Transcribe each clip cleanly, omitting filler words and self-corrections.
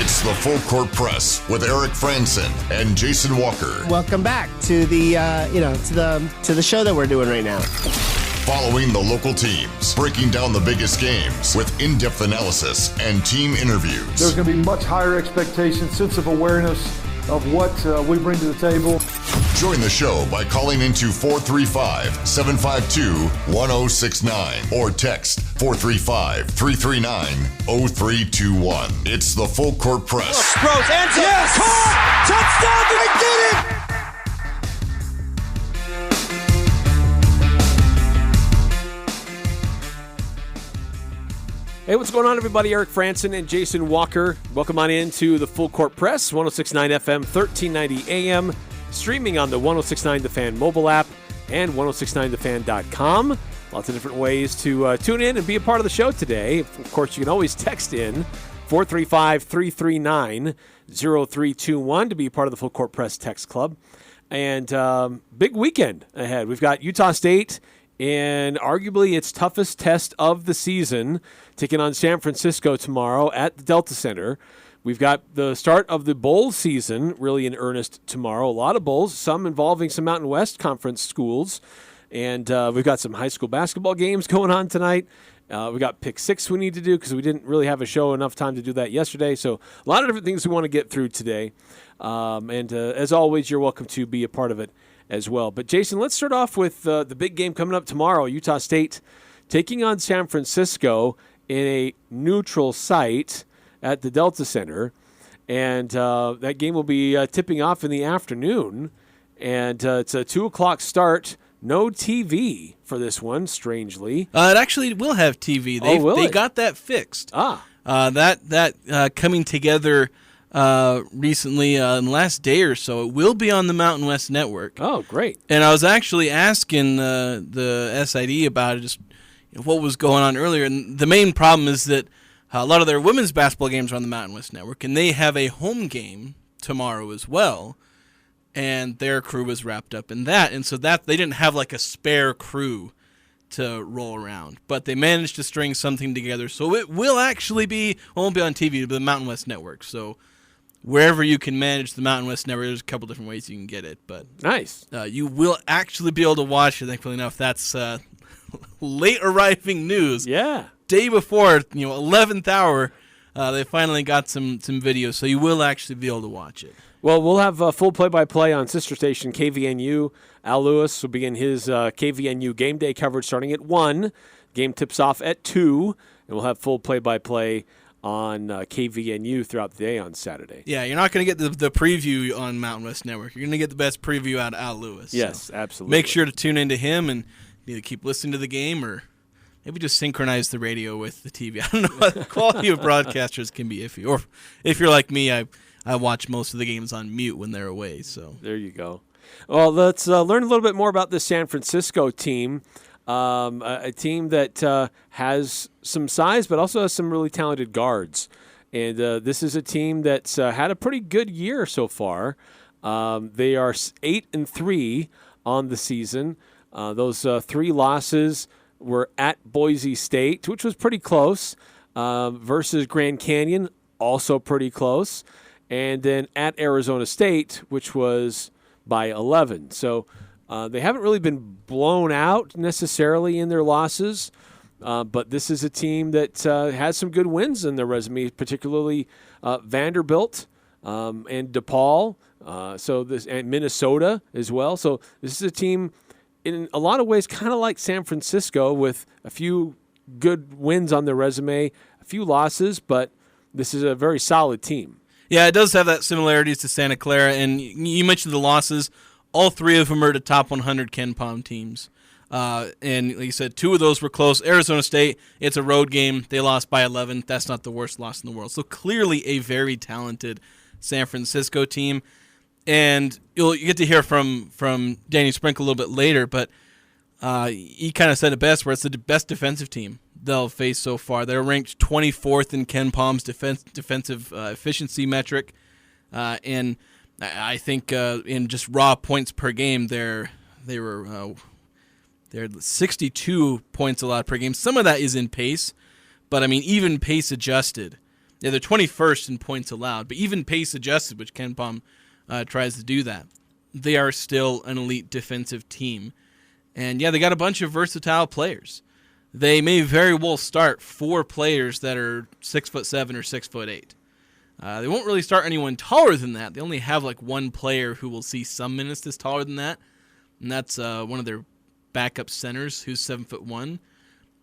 It's the Full Court Press with Eric Frandsen and Jason Walker. Welcome back to the to the show that we're doing right now. Following the local teams, breaking down the biggest games with in-depth analysis and team interviews. There's going to be much higher expectations, sense of awareness of what we bring to the table. Join the show by calling into 435-752-1069 or text 435-339-0321. It's the Full Court Press. Sproles, end zone. Yes! Caught! Touchdown! They did it! Hey, what's going on, everybody? Eric Frandsen and Jason Walker. Welcome on in to the Full Court Press, 106.9 FM, 1390 AM, streaming on the 106.9 The Fan mobile app and 106.9thefan.com. Lots of different ways to tune in and be a part of the show today. Of course, you can always text in 435-339-0321 to be a part of the Full Court Press text club. And big weekend ahead. We've got Utah State in arguably its toughest test of the season, taking on San Francisco tomorrow at the Delta Center. We've got the start of the bowl season really in earnest tomorrow. A lot of bowls, some involving some Mountain West Conference schools. And we've got some high school basketball games going on tonight. We got Pick 6 we need to do because we didn't really have a show enough time to do that yesterday. So a lot of different things we want to get through today. And as always, you're welcome to be a part of it as well. But Jason, let's start off with the big game coming up tomorrow. Utah State taking on San Francisco in a neutral site at the Delta Center. And that game will be tipping off in the afternoon. And it's a 2 o'clock start. No TV for this one, strangely. It actually will have TV. They got that fixed. That coming together recently in the last day or so. It will be on the Mountain West Network. Oh, great. And I was actually asking the SID about it, just what was going on earlier. And the main problem is that a lot of their women's basketball games are on the Mountain West Network, and they have a home game tomorrow as well. And their crew was wrapped up in that. And so that they didn't have like a spare crew to roll around. But they managed to string something together. So it will actually be, won't be on TV, but the Mountain West Network. So wherever you can manage the Mountain West Network, there's a couple different ways you can get it. But nice. You will actually be able to watch it, thankfully enough. That's late arriving news. Yeah. Day before, 11th hour, they finally got some video. So you will actually be able to watch it. Well, we'll have full play-by-play on sister station KVNU. Al Lewis will begin his KVNU game day coverage starting at 1. Game tips off at 2, and we'll have full play-by-play on KVNU throughout the day on Saturday. Yeah, you're not going to get the preview on Mountain West Network. You're going to get the best preview out of Al Lewis. Yes, so absolutely. Make sure to tune into him and either keep listening to the game or maybe just synchronize the radio with the TV. I don't know. The quality of broadcasters can be iffy. Or if you're like me, I watch most of the games on mute when they're away. So there you go. Well, let's learn a little bit more about the San Francisco team, a team that has some size but also has some really talented guards. And this is a team that's had a pretty good year so far. They are 8-3 on the season. Those 3 losses were at Boise State, which was pretty close, versus Grand Canyon, also pretty close. And then at Arizona State, which was by 11. So they haven't really been blown out necessarily in their losses, but this is a team that has some good wins in their resume, particularly Vanderbilt and DePaul, and Minnesota as well. So this is a team in a lot of ways kind of like San Francisco with a few good wins on their resume, a few losses, but this is a very solid team. Yeah, it does have that similarities to Santa Clara, and you mentioned the losses. All 3 of them are to top 100 KenPom teams. And like you said, 2 of those were close. Arizona State, it's a road game. They lost by 11. That's not the worst loss in the world. So clearly a very talented San Francisco team. And you get to hear from Danny Sprinkle a little bit later, but he kind of said it best, where it's the best defensive team they'll face so far. They're ranked 24th in KenPom's defensive efficiency metric, and I think in just raw points per game, they're 62 points allowed per game. Some of that is in pace, but I mean even pace adjusted, Yeah, they're 21st in points allowed, but even pace adjusted, which Ken Pom tries to do that, they are still an elite defensive team. And yeah, they got a bunch of versatile players. They may very well start 4 players that are 6'7" or 6'8". They won't really start anyone taller than that. They only have like one player who will see some minutes that's taller than that, and that's one of their backup centers who's 7'1".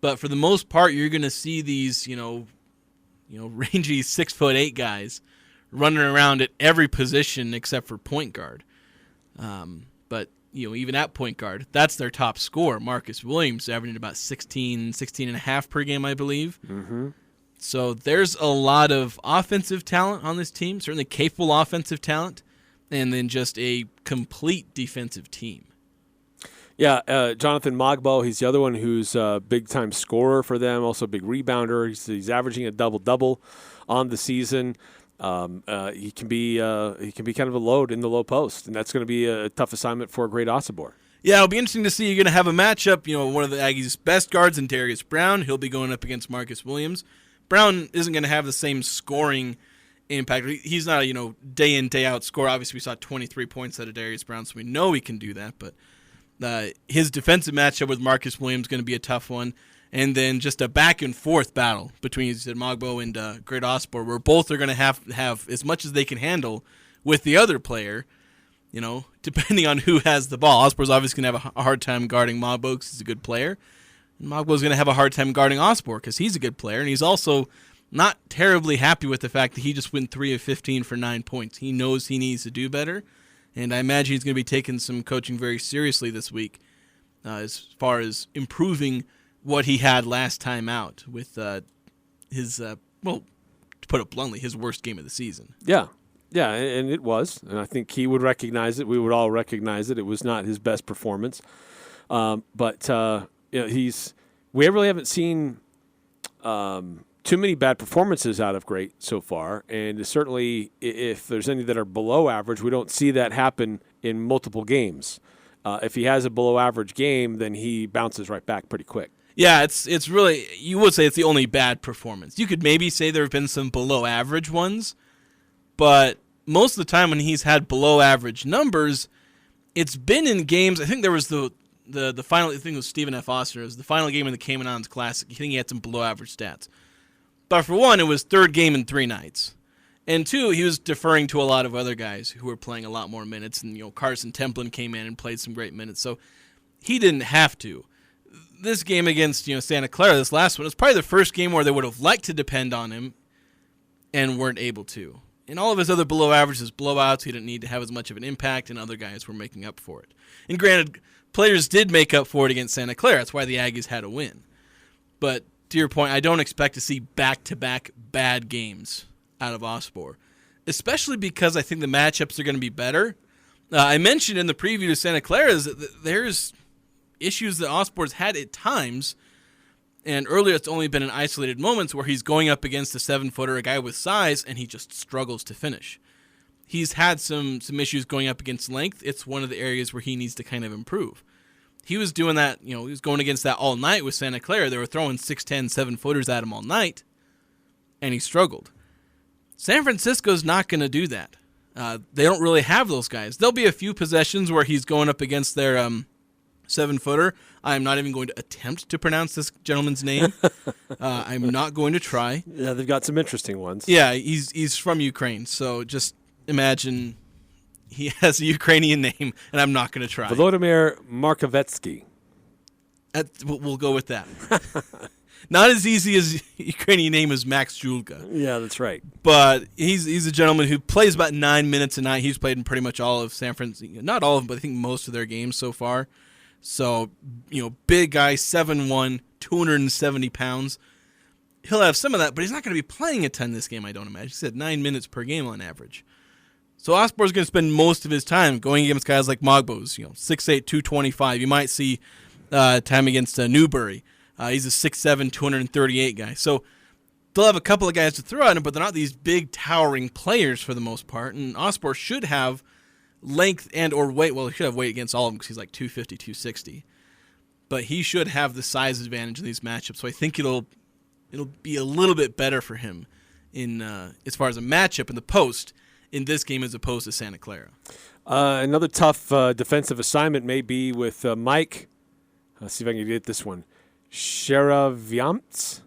But for the most part, you're going to see these, rangy 6'8" guys running around at every position except for point guard. But even at point guard, that's their top scorer, Marcus Williams, averaging about 16 and a half per game, I believe. Mm-hmm. So there's a lot of offensive talent on this team, certainly capable offensive talent, and then just a complete defensive team. Yeah, Jonathan Mogbo, he's the other one who's a big-time scorer for them, also a big rebounder. He's averaging a double-double on the season. He can be kind of a load in the low post, and that's going to be a tough assignment for Great Osobor. Yeah, it'll be interesting to see. You're going to have a matchup, one of the Aggies' best guards in Darius Brown. He'll be going up against Marcus Williams. Brown isn't going to have the same scoring impact. He's not a day in, day out scorer. Obviously, we saw 23 points out of Darius Brown, so we know he can do that. But his defensive matchup with Marcus Williams is going to be a tough one. And then just a back and forth battle between Mogbo and Great Osobor, where both are going to have as much as they can handle with the other player. Depending on who has the ball. Ospor's obviously going to have a hard time guarding Mogbo because he's a good player. Mogbo's going to have a hard time guarding Osobor because he's a good player, and he's also not terribly happy with the fact that he just went 3 of 15 for 9 points. He knows he needs to do better, and I imagine he's going to be taking some coaching very seriously this week as far as improving what he had last time out with his, to put it bluntly, his worst game of the season. Yeah, and it was, and I think he would recognize it. We would all recognize it. It was not his best performance, but we really haven't seen too many bad performances out of Great so far, and certainly if there's any that are below average, we don't see that happen in multiple games. If he has a below average game, then he bounces right back pretty quick. Yeah, it's really, you would say it's the only bad performance. You could maybe say there have been some below average ones, but most of the time when he's had below average numbers, it's been in games. I think there was the final, I think it was Stephen F. Oster, it was the final game in the Caymanons Classic. I think he had some below average stats. But for one, it was third game in 3 nights. And two, he was deferring to a lot of other guys who were playing a lot more minutes. And, Carson Templin came in and played some great minutes. So he didn't have to. This game against, Santa Clara, this last one, was probably the first game where they would have liked to depend on him and weren't able to. In all of his other below averages, blowouts, he didn't need to have as much of an impact, and other guys were making up for it. And granted, players did make up for it against Santa Clara. That's why the Aggies had a win. But to your point, I don't expect to see back-to-back bad games out of Osobor, especially because I think the matchups are going to be better. I mentioned in the preview to Santa Clara that there's issues that Ospor's had at times, and earlier it's only been in isolated moments where he's going up against a 7-footer, a guy with size, and he just struggles to finish. He's had some issues going up against length. It's one of the areas where he needs to kind of improve. He was doing that, he was going against that all night with Santa Clara. They were throwing 6'10", 7-footers at him all night, and he struggled. San Francisco's not going to do that. They don't really have those guys. There'll be a few possessions where he's going up against their 7-footer. I'm not even going to attempt to pronounce this gentleman's name. I'm not going to try. Yeah, they've got some interesting ones. Yeah, he's from Ukraine, so just imagine he has a Ukrainian name, and I'm not going to try. Volodymyr Markovetsky. We'll go with that. Not as easy as Ukrainian name as Max Julka. Yeah, that's right. But he's a gentleman who plays about 9 minutes a night. He's played in pretty much all of San Francisco. Not all of them, but I think most of their games so far. So, big guy, 7'1", 270 pounds. He'll have some of that, but he's not going to be playing a ton this game, I don't imagine. He said 9 minutes per game on average. So Ospor's going to spend most of his time going against guys like Mogbo's, 6'8", 225. You might see time against Newbury. He's a 6'7", 238 guy. So they'll have a couple of guys to throw at him, but they're not these big, towering players for the most part. And Ospor should have length and or weight. Well, he should have weight against all of them because he's like 250, 260. But he should have the size advantage in these matchups. So I think it'll be a little bit better for him in as far as a matchup in the post in this game as opposed to Santa Clara. Another tough defensive assignment may be with Mike. Let's see if I can get this one. Sheraviamts.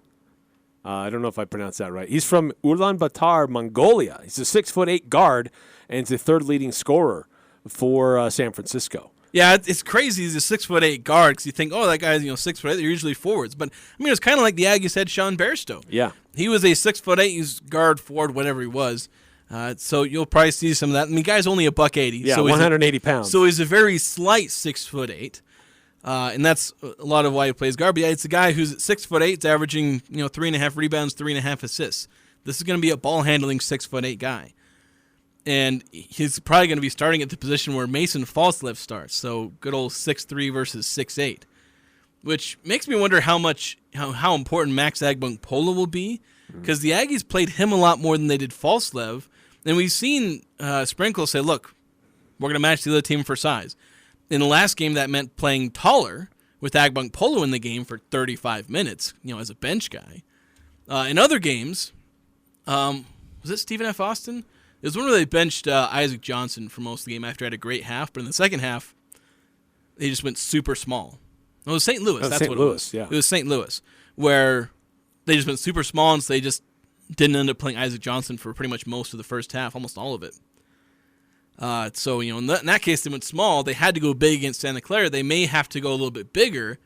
I don't know if I pronounced that right. He's from Ulaanbaatar, Mongolia. He's a 6'8" guard and he's the third leading scorer for San Francisco. Yeah, it's crazy. He's a 6'8" guard because you think, oh, that guy's 6'8". They're usually forwards, but I mean, it's kind of like the Aggies had Sean Bairstow. Yeah, he was a 6'8". He's guard, forward, whatever he was. So you'll probably see some of that. I mean, guy's only $180. Yeah, so 180 pounds. So he's a very slight 6'8". And that's a lot of why he plays guard. But yeah, it's a guy who's 6'8", it's averaging 3.5 rebounds, 3.5 assists. This is going to be a ball handling 6'8" guy, and he's probably going to be starting at the position where Mason Falslev starts. So good old 6'3" versus 6'8", which makes me wonder how important Max Agbunkpolo will be, because the Aggies played him a lot more than they did Falslev, and we've seen Sprinkle say, "Look, we're going to match the other team for size." In the last game, that meant playing taller with Agbunkpolo in the game for 35 minutes, as a bench guy. In other games, was it Stephen F. Austin? It was one where they benched Isaac Johnson for most of the game after he had a great half, but in the second half, they just went super small. It was St. Louis. That's St. what Louis, it was. yeah. It was St. Louis, where they just went super small, and so they just didn't end up playing Isaac Johnson for pretty much most of the first half, almost all of it. So, in that case, they went small. They had to go big against Santa Clara. They may have to go a little bit bigger,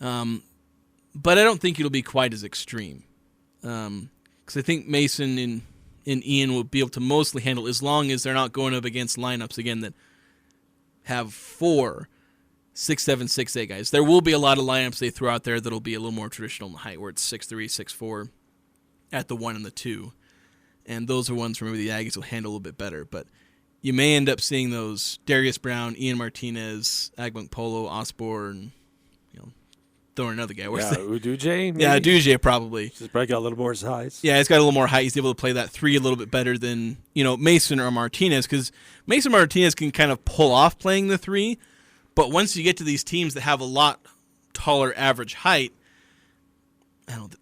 but I don't think it'll be quite as extreme. Because I think Mason and Ian will be able to mostly handle, as long as they're not going up against lineups, again, that have 4 6'7", 6'8" guys. There will be a lot of lineups they throw out there that'll be a little more traditional in the height, where it's 6'3", 6'4", at the 1 and the 2. And those are ones where maybe the Aggies will handle a little bit better, but you may end up seeing those Darius Brown, Ian Martinez, Agbunkpolo, Osborne, throwing another guy. Uduje, maybe? Yeah, Uduje probably. Just break out a little more size. Yeah, he's got a little more height. He's able to play that 3 a little bit better than Mason or Martinez, because Mason Martinez can kind of pull off playing the 3, but once you get to these teams that have a lot taller average height,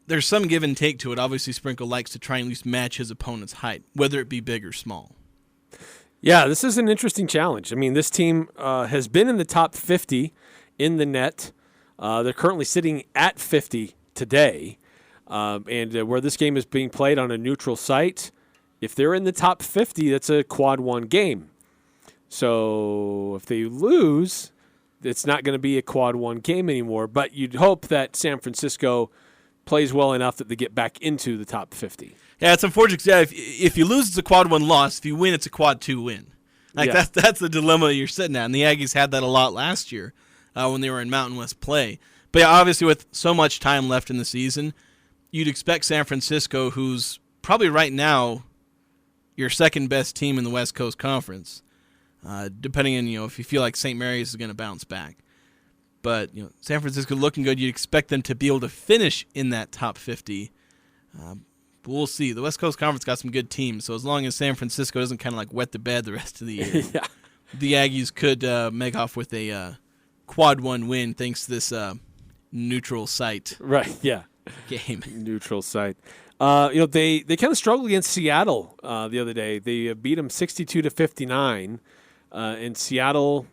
there's some give and take to it. Obviously, Sprinkle likes to try and at least match his opponent's height, whether it be big or small. Yeah, this is an interesting challenge. I mean, this team has been in the top 50 in the net. They're currently sitting at 50 today. And where this game is being played on a neutral site, if they're in the top 50, that's a quad 1 game. So if they lose, it's not going to be a quad 1 game anymore. But you'd hope that San Francisco plays well enough that they get back into the top 50. Yeah, it's unfortunate. Yeah, if you lose, it's a quad 1 loss. If you win, it's a quad 2 win. That's the dilemma you're sitting at. And the Aggies had that a lot last year when they were in Mountain West play. But yeah, obviously with so much time left in the season, you'd expect San Francisco, who's probably right now your second best team in the West Coast Conference, depending on if you feel like St. Mary's is going to bounce back. But San Francisco looking good. You'd expect them to be able to finish in that top 50. But we'll see. The West Coast Conference got some good teams, so as long as San Francisco doesn't kind of like wet the bed the rest of the year, yeah, the Aggies could make off with a quad 1 win thanks to this neutral site. Right. Yeah. Game. Neutral site. They kind of struggled against Seattle the other day. They beat them 62-59. In Seattle,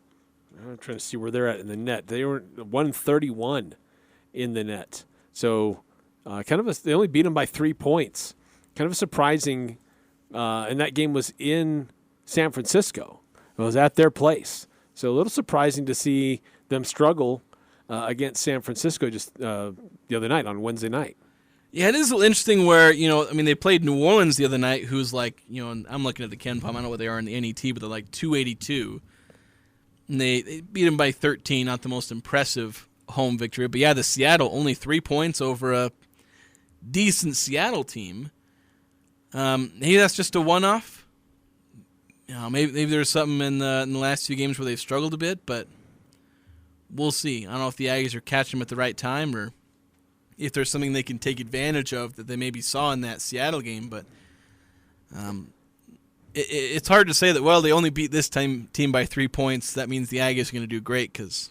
I'm trying to see where they're at in the net. They were 131 in the net. So they only beat them by 3 points. Kind of a surprising, and that game was in San Francisco. It was at their place. So a little surprising to see them struggle against San Francisco just the other night on Wednesday night. Yeah, it is interesting where, they played New Orleans the other night, who's like, and I'm looking at the KenPom, I don't know what they are in the NET, but they're like 282. And they beat them by 13, not the most impressive home victory. But yeah, the Seattle, only 3 points over a decent Seattle team. Maybe that's just a one-off. Maybe there's something in the last 2 games where they've struggled a bit, but we'll see. I don't know if the Aggies are catching them at the right time or if there's something they can take advantage of that they maybe saw in that Seattle game. But it's hard to say that, they only beat this team by 3 points. That means the Aggies are going to do great because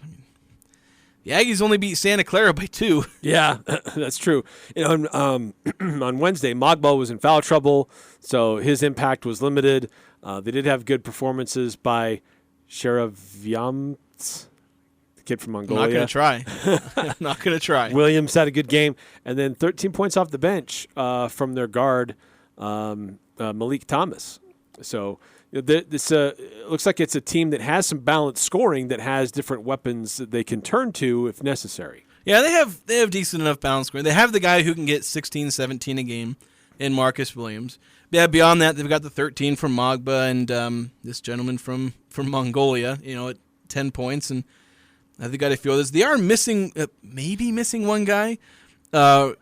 The Aggies only beat Santa Clara by 2. Yeah, that's true. On Wednesday, Mogba was in foul trouble, so his impact was limited. They did have good performances by Sheravyamts, the kid from Mongolia. Not going to try. Williams had a good game. And then 13 points off the bench from their guard, Malik Thomas. So this looks like it's a team that has some balanced scoring, that has different weapons that they can turn to if necessary. Yeah, they have decent enough balance scoring. They have the guy who can get 16, 17 a game in Marcus Williams. Yeah, beyond that, they've got the 13 from Mogba and this gentleman from Mongolia, at 10 points. And they've got a few others. They are missing, maybe missing one guy. Where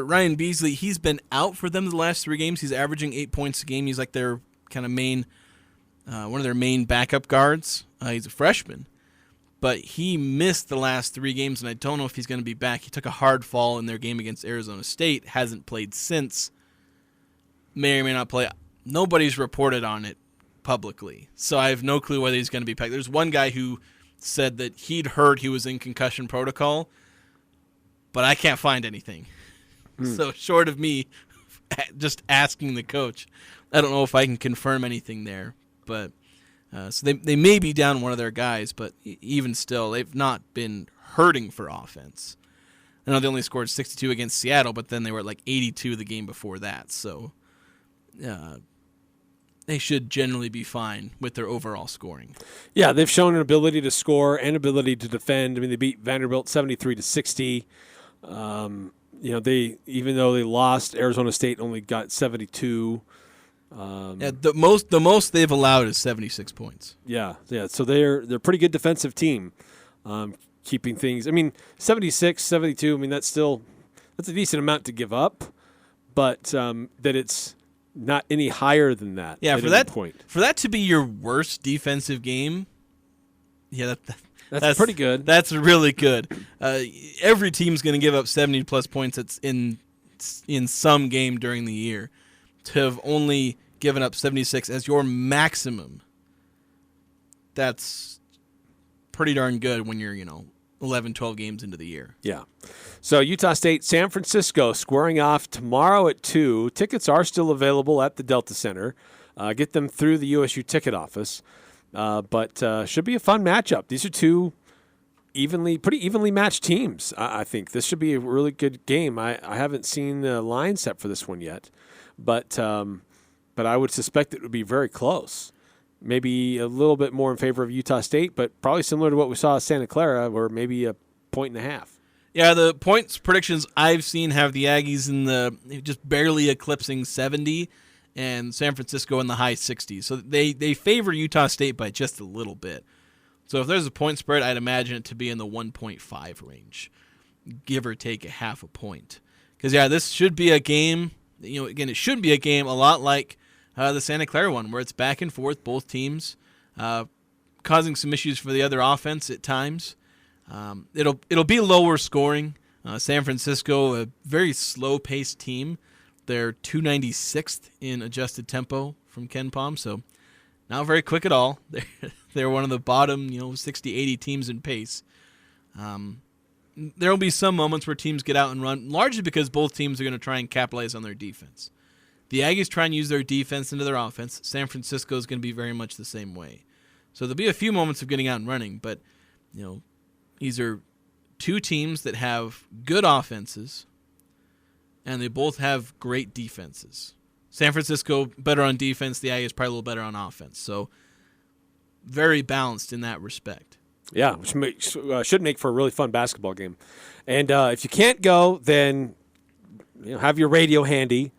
Ryan Beasley, he's been out for them the last 3 games. He's averaging 8 points a game. He's like their kind of main, one of their main backup guards. He's a freshman. But he missed the last 3 games, and I don't know if he's going to be back. He took a hard fall in their game against Arizona State, hasn't played since, may or may not play. Nobody's reported on it publicly, so I have no clue whether he's going to be back. There's one guy who said that he'd heard he was in concussion protocol, but I can't find anything. So short of me just asking the coach, I don't know if I can confirm anything there. But so they may be down one of their guys, but even still, they've not been hurting for offense. I know they only scored 62 against Seattle, but then they were at like 82 the game before that. So they should generally be fine with their overall scoring. Yeah, they've shown an ability to score and ability to defend. I mean, they beat Vanderbilt 73-60. They, even though they lost, Arizona State only got 72. The most they've allowed is 76 points. Yeah. So they're a pretty good defensive team, keeping things. I mean, 76, 72. I mean, that's a decent amount to give up, but that it's not any higher than that. Yeah, for that to be your worst defensive game. Yeah, that's pretty good. That's really good. Every team's going to give up 70-plus points in some game during the year. To have only given up 76 as your maximum, that's pretty darn good when you're, 11, 12 games into the year. Yeah. So Utah State, San Francisco squaring off tomorrow at 2. Tickets are still available at the Delta Center. Get them through the USU ticket office. But should be a fun matchup. These are 2 pretty evenly matched teams. I think this should be a really good game. I haven't seen the line set for this one yet, but I would suspect it would be very close. Maybe a little bit more in favor of Utah State, but probably similar to what we saw at Santa Clara, where maybe a 1.5. Yeah, the points predictions I've seen have the Aggies in the just barely eclipsing 70. And San Francisco in the high 60s. So they favor Utah State by just a little bit. So if there's a point spread, I'd imagine it to be in the 1.5 range, give or take a half a point. Because, this should be a game, again, it should be a game a lot like the Santa Clara one, where it's back and forth, both teams, causing some issues for the other offense at times. It'll be lower scoring. San Francisco, a very slow-paced team. They're 296th in adjusted tempo from KenPom, so not very quick at all. They're one of the bottom, 60, 80 teams in pace. There will be some moments where teams get out and run, largely because both teams are going to try and capitalize on their defense. The Aggies try and use their defense into their offense. San Francisco is going to be very much the same way. So there'll be a few moments of getting out and running, but these are 2 teams that have good offenses, and they both have great defenses. San Francisco better on defense. The Aggies probably a little better on offense. So very balanced in that respect. Yeah, which should make for a really fun basketball game. And if you can't go, then have your radio handy.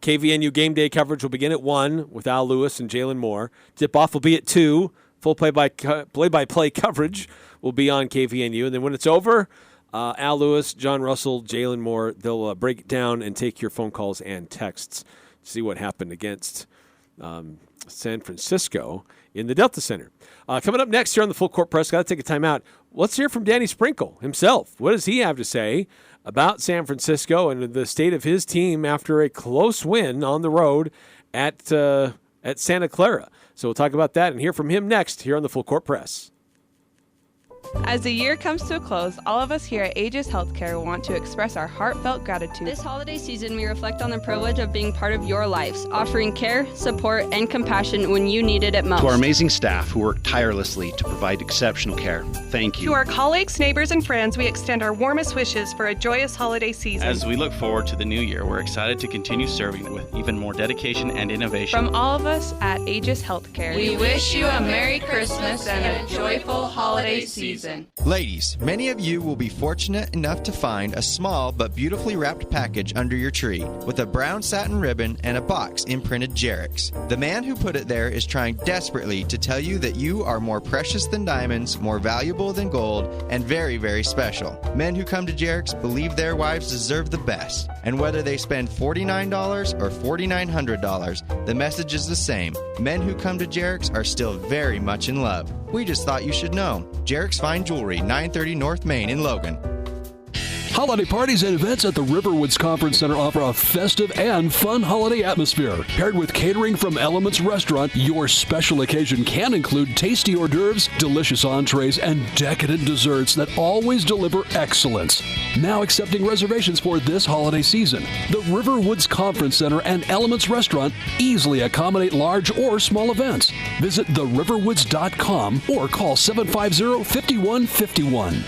KVNU game day coverage will begin at 1 with Al Lewis and Jalen Moore. Tip-off will be at 2. Full play-by-play coverage will be on KVNU. And then when it's over, Al Lewis, John Russell, Jalen Moore, they'll break it down and take your phone calls and texts to see what happened against San Francisco in the Delta Center. Coming up next here on the Full Court Press, got to take a time out. Let's hear from Danny Sprinkle himself. What does he have to say about San Francisco and the state of his team after a close win on the road at Santa Clara? So we'll talk about that and hear from him next here on the Full Court Press. As the year comes to a close, all of us here at Aegis Healthcare want to express our heartfelt gratitude. This holiday season, we reflect on the privilege of being part of your lives, offering care, support, and compassion when you need it at most. To our amazing staff who work tirelessly to provide exceptional care, thank you. To our colleagues, neighbors, and friends, we extend our warmest wishes for a joyous holiday season. As we look forward to the new year, we're excited to continue serving with even more dedication and innovation. From all of us at Aegis Healthcare, we wish you a Merry Christmas and a joyful holiday season. Ladies, many of you will be fortunate enough to find a small but beautifully wrapped package under your tree with a brown satin ribbon and a box imprinted Jerix. The man who put it there is trying desperately to tell you that you are more precious than diamonds, more valuable than gold, and very, very special. Men who come to Jerix believe their wives deserve the best. And whether they spend $49 or $4,900, the message is the same. Men who come to Jerix are still very much in love. We just thought you should know. Jerix Fine Jewelry, 930 North Main in Logan. Holiday parties and events at the Riverwoods Conference Center offer a festive and fun holiday atmosphere. Paired with catering from Elements Restaurant, your special occasion can include tasty hors d'oeuvres, delicious entrees, and decadent desserts that always deliver excellence. Now accepting reservations for this holiday season. The Riverwoods Conference Center and Elements Restaurant easily accommodate large or small events. Visit theriverwoods.com or call 750-5151.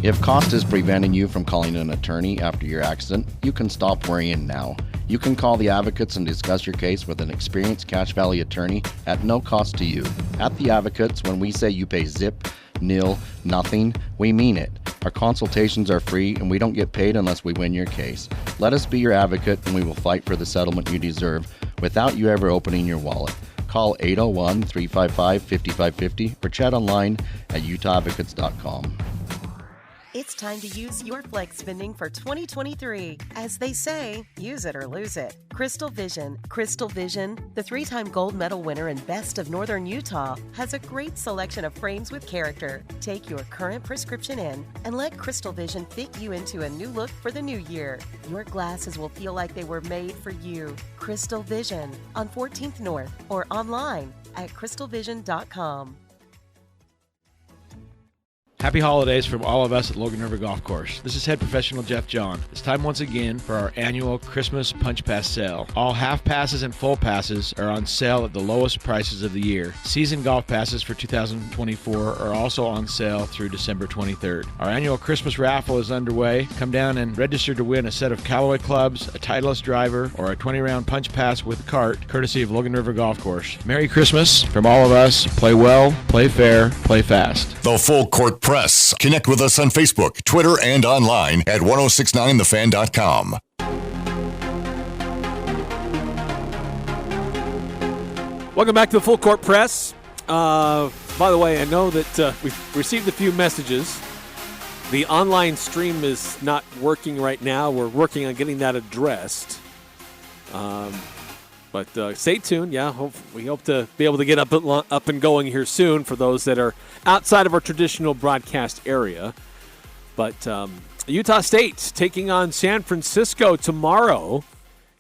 If cost is preventing you from calling an attorney after your accident, you can stop worrying now. You can call the Advocates and discuss your case with an experienced Cache Valley attorney at no cost to you. At the Advocates, when we say you pay zip, nil, nothing, we mean it. Our consultations are free and we don't get paid unless we win your case. Let us be your advocate and we will fight for the settlement you deserve without you ever opening your wallet. Call 801-355-5550 or chat online at utahadvocates.com. It's time to use your flex spending for 2023. As they say, use it or lose it. Crystal Vision, the 3-time gold medal winner and best of Northern Utah, has a great selection of frames with character. Take your current prescription in and let Crystal Vision fit you into a new look for the new year. Your glasses will feel like they were made for you. Crystal Vision on 14th North or online at crystalvision.com. Happy holidays from all of us at Logan River Golf Course. This is head professional Jeff John. It's time once again for our annual Christmas Punch Pass sale. All half passes and full passes are on sale at the lowest prices of the year. Season golf passes for 2024 are also on sale through December 23rd. Our annual Christmas raffle is underway. Come down and register to win a set of Callaway clubs, a Titleist driver, or a 20-round punch pass with a cart, courtesy of Logan River Golf Course. Merry Christmas from all of us. Play well, play fair, play fast. The Full Court Press. Connect with us on Facebook, Twitter, and online at 1069thefan.com. Welcome back to the Full Court Press. By the way, I know that we've received a few messages. The online stream is not working right now. We're working on getting that addressed. But stay tuned. Yeah, we hope to be able to get up and going here soon for those that are outside of our traditional broadcast area. But Utah State taking on San Francisco tomorrow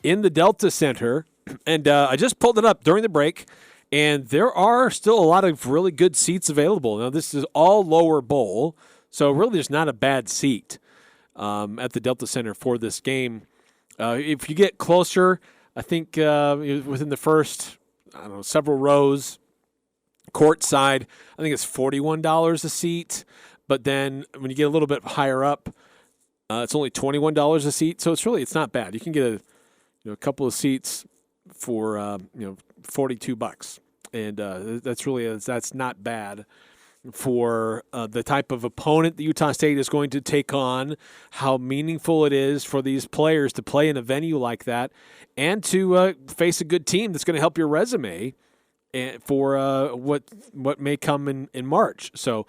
in the Delta Center. And I just pulled it up during the break, and there are still a lot of really good seats available. Now, this is all lower bowl, so really there's not a bad seat at the Delta Center for this game. If you get closer, I think within the first, several rows, court side, I think it's $41 a seat. But then when you get a little bit higher up, it's only $21 a seat. So it's not bad. You can get a couple of seats for $42, and that's not bad for the type of opponent that Utah State is going to take on, how meaningful it is for these players to play in a venue like that, and to face a good team that's going to help your resume for what may come in March. So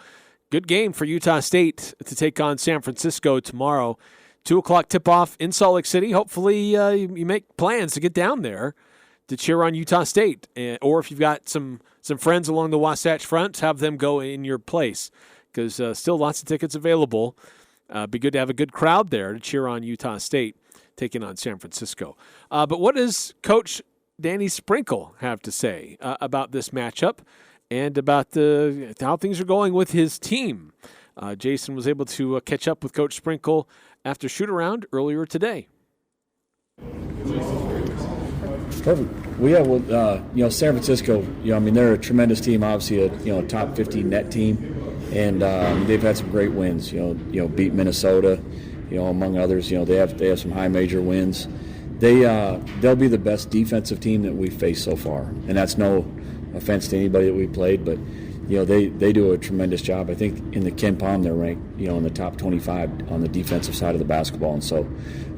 good game for Utah State to take on San Francisco tomorrow. 2 o'clock tip-off in Salt Lake City. Hopefully you make plans to get down there to cheer on Utah State. Or if you've got some friends along the Wasatch Front, have them go in your place, because still lots of tickets available. Be good to have a good crowd there to cheer on Utah State taking on San Francisco. But what does Coach Danny Sprinkle have to say about this matchup and about how things are going with his team. Jason was able to catch up with Coach Sprinkle after shoot-around earlier today. Perfect. San Francisco, they're a tremendous team, obviously a top 15 net team, and they've had some great wins, beat Minnesota, among others. They have some high major wins. They'll be the best defensive team that we've faced so far, and that's no offense to anybody that we played, but they do a tremendous job. I think in the Ken Pom they're ranked in the top 25 on the defensive side of the basketball, and so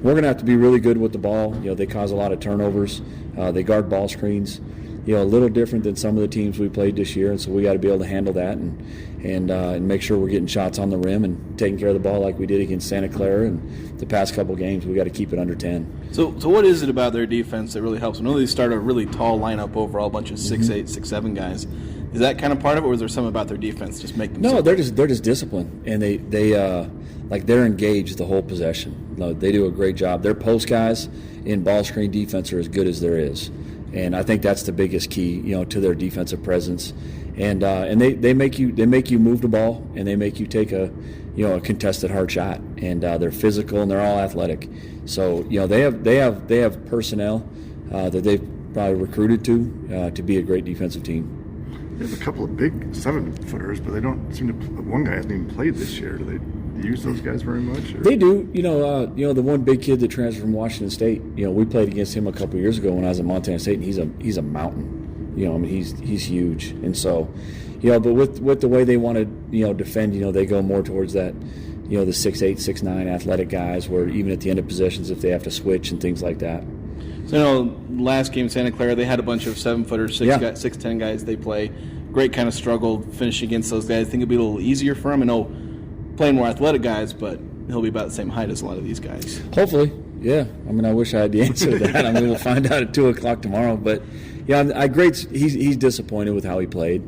we're going to have to be really good with the ball. They cause a lot of turnovers. They guard ball screens, a little different than some of the teams we played this year, and so we got to be able to handle that and make sure we're getting shots on the rim and taking care of the ball like we did against Santa Clara and the past couple games. We got to keep it under 10. So what is it about their defense that really helps? I know they start a really tall lineup overall, a bunch of 6'8", 6'7" guys. Is that kind of part of it, or is there something about their defense just make them? No, they're just disciplined, and they're engaged the whole possession. They do a great job. Their post guys in ball screen defense are as good as there is, and I think that's the biggest key, to their defensive presence. And they make you move the ball, and they make you take a contested hard shot, and they're physical and they're all athletic. So they have personnel that they've probably recruited to be a great defensive team. They have a couple of big 7-footers, but they don't seem to. One guy hasn't even played this year. Do they use those guys very much? Or? They do. The one big kid that transferred from Washington State. We played against him a couple of years ago when I was at Montana State, and he's a mountain. He's huge, and so, but with the way they want to defend, they go more towards that, the 6'8", 6'9" athletic guys, where even at the end of possessions, if they have to switch and things like that. So last game Santa Clara, they had a bunch of 7-footers, 6'10" guys they play. Great kind of struggle finishing against those guys. I think it'll be a little easier for him. I know playing more athletic guys, but he'll be about the same height as a lot of these guys. Hopefully, yeah. I wish I had the answer to that. We'll find out at 2:00 tomorrow. But yeah, he's disappointed with how he played,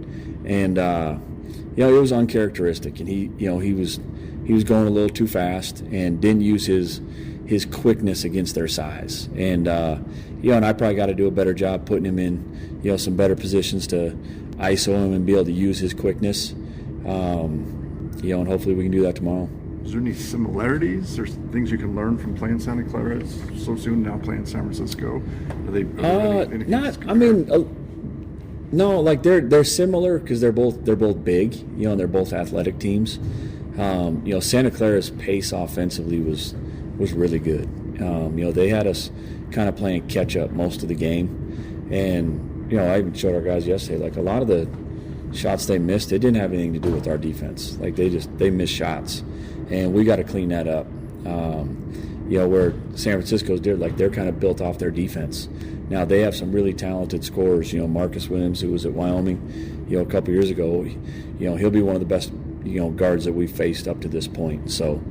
and it was uncharacteristic. And he was going a little too fast and didn't use his quickness against their size. And and I probably got to do a better job putting him in some better positions to ISO him and be able to use his quickness. And hopefully we can do that tomorrow. Is there any similarities or things you can learn from playing Santa Clara so soon, now playing San Francisco? No, like they're similar because they're both big, and they're both athletic teams. Santa Clara's pace offensively was really good. They had us kind of playing catch up most of the game, and I even showed our guys yesterday, like a lot of the shots they missed, it didn't have anything to do with our defense. Like they missed shots, and we got to clean that up. Where San Francisco's did, like they're kind of built off their defense. Now they have some really talented scorers. Marcus Williams, who was at Wyoming, a couple years ago, he'll be one of the best guards that we've faced up to this point. So,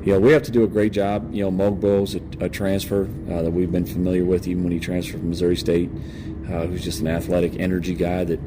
we have to do a great job. Mogbo's a transfer that we've been familiar with even when he transferred from Missouri State, who's just an athletic energy guy that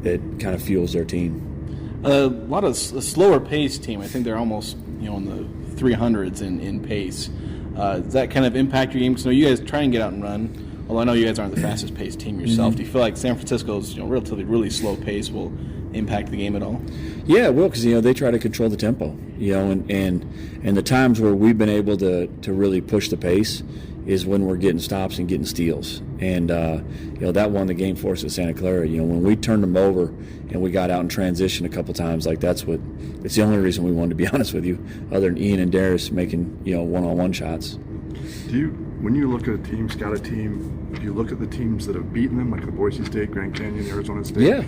that kind of fuels their team. A lot of slower pace team. I think they're almost in the 300s in pace. Does that kind of impact your game? Because you guys try and get out and run. Although I know you guys aren't the fastest paced team yourself. Mm-hmm. Do you feel like San Francisco's relatively really slow pace will impact the game at all? Yeah, it will, because they try to control the tempo. And the times where we've been able to really push the pace is when we're getting stops and getting steals. And that won the game for us at Santa Clara. When we turned them over and we got out in transition a couple times, like it's the only reason we won, to be honest with you, other than Ian and Darius making one-on-one shots. When you look at a team, scout a team, do you look at the teams that have beaten them, like the Boise State, Grand Canyon, Arizona State? Yeah.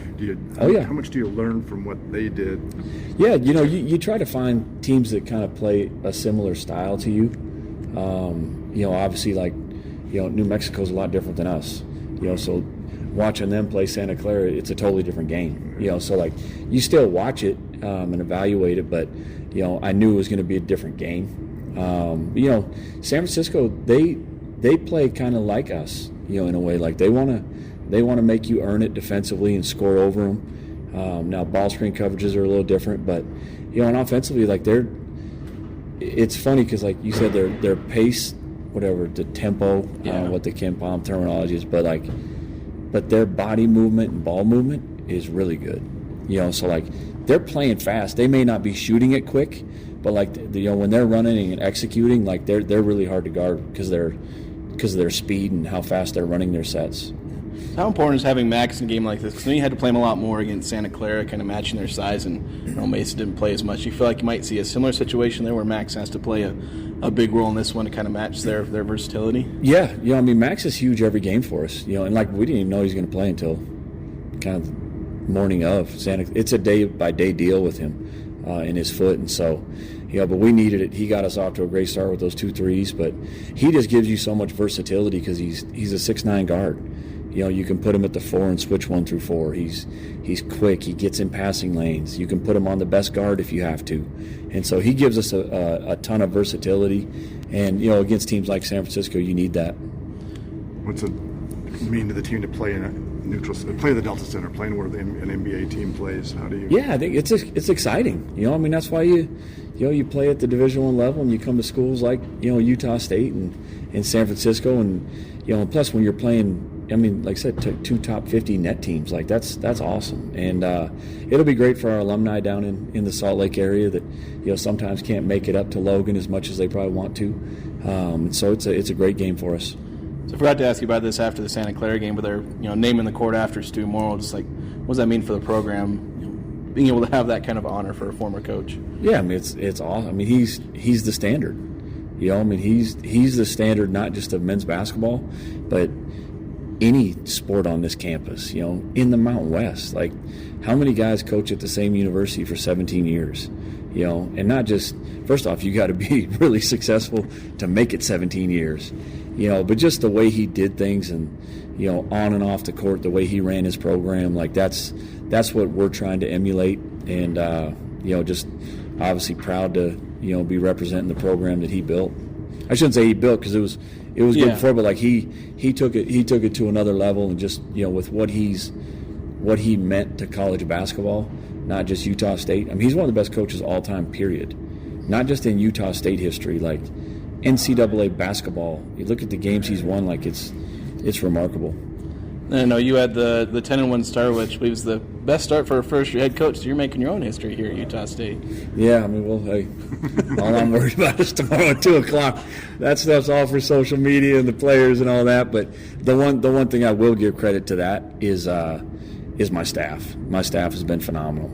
How much do you learn from what they did? Yeah, you try to find teams that kind of play a similar style to you. Obviously, like, New Mexico's a lot different than us. So watching them play Santa Clara, it's a totally different game. So like you still watch it and evaluate it, but I knew it was going to be a different game. San Francisco, they play kind of like us, in a way. Like they want to make you earn it defensively and score over them. Now ball screen coverages are a little different, but and offensively, like it's funny because like you said, their pace, whatever the tempo, I don't know what the Ken Pom terminology is, but their body movement and ball movement is really good. So like they're playing fast. They may not be shooting it quick, but like when they're running and executing, like they're really hard to guard because of their speed and how fast they're running their sets. How important is having Max in a game like this? Because you had to play him a lot more against Santa Clara, kind of matching their size, and Mesa didn't play as much. You feel like you might see a similar situation there where Max has to play a big role in this one to kind of match their versatility? Yeah, Max is huge every game for us. And like we didn't even know he was going to play until kind of morning of Santa. It's a day-by-day deal with him in his foot, and so but we needed it. He got us off to a great start with those 2 threes, but he just gives you so much versatility because he's a 6'9" guard. You can put him at the 4 and switch 1 through 4. He's quick. He gets in passing lanes. You can put him on the best guard if you have to, and so he gives us a ton of versatility. And against teams like San Francisco, you need that. What's it mean to the team to play in a neutral, play the Delta Center, playing where an NBA team plays? How do you? Yeah, I think it's exciting. That's why you play at the Division I level, and you come to schools like Utah State and San Francisco, and plus when you're playing. Like I said, 2 top 50 net teams. Like that's awesome, and it'll be great for our alumni down in the Salt Lake area that sometimes can't make it up to Logan as much as they probably want to. So it's a great game for us. So I forgot to ask you about this after the Santa Clara game, but they're naming the court after Stu Morrill. Just like, what does that mean for the program? Being able to have that kind of honor for a former coach. Yeah, it's awesome. He's the standard. He's the standard not just of men's basketball, but any sport on this campus, in the Mountain West. Like, how many guys coach at the same university for 17 years? And not just, first off, you got to be really successful to make it 17 years, but just the way he did things and, on and off the court, the way he ran his program, like that's what we're trying to emulate. And, just obviously proud to, be representing the program that he built. I shouldn't say he built because it was good before, but like he took it to another level, and just with what he meant to college basketball, not just Utah State. He's one of the best coaches all time, period. Not just in Utah State history, like NCAA basketball. You look at the games he's won, like it's remarkable. I know you had the 10-1 start, which was the best start for a first-year head coach. So you're making your own history here at Utah State. Yeah, hey, all I'm worried about is tomorrow at 2:00. That stuff's all for social media and the players and all that. But the one thing I will give credit to that is my staff. My staff has been phenomenal.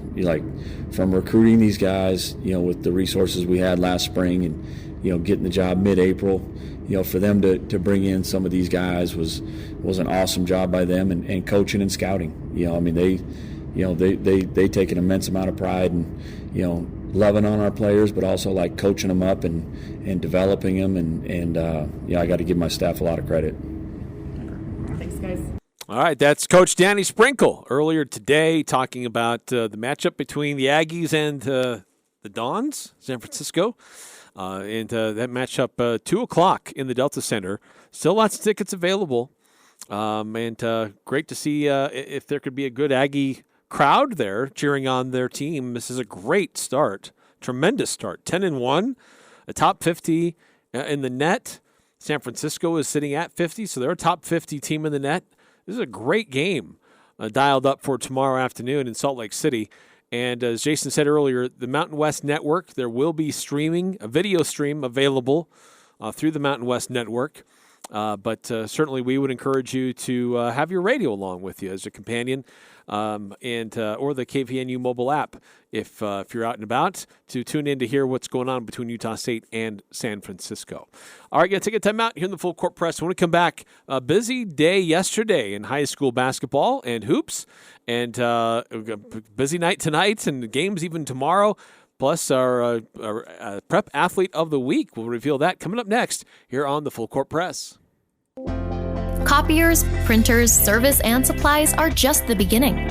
From recruiting these guys, with the resources we had last spring, and getting the job mid-April. For them to bring in some of these guys was an awesome job by them, and coaching and scouting. They take an immense amount of pride in, loving on our players, but also like coaching them up and developing them. And I got to give my staff a lot of credit. Thanks, guys. All right, that's Coach Danny Sprinkle earlier today talking about the matchup between the Aggies and the Dons, San Francisco. And that matchup 2:00 in the Delta Center. Still lots of tickets available, and great to see if there could be a good Aggie crowd there cheering on their team. This is a great start, tremendous start. 10-1, a top 50 in the net. San Francisco is sitting at 50, so they're a top 50 team in the net. This is a great game dialed up for tomorrow afternoon in Salt Lake City. And as Jason said earlier, the Mountain West Network, there will be a video stream available through the Mountain West Network. But certainly we would encourage you to have your radio along with you as a companion, or the KVNU mobile app if you're out and about, to tune in to hear what's going on between Utah State and San Francisco. All right, going to take a time out here in the Full Court Press. When we come back, a busy day yesterday in high school basketball and hoops, and a busy night tonight and games even tomorrow. Plus, our Prep Athlete of the Week. We'll reveal that coming up next here on the Full Court Press. Copiers, printers, service, and supplies are just the beginning.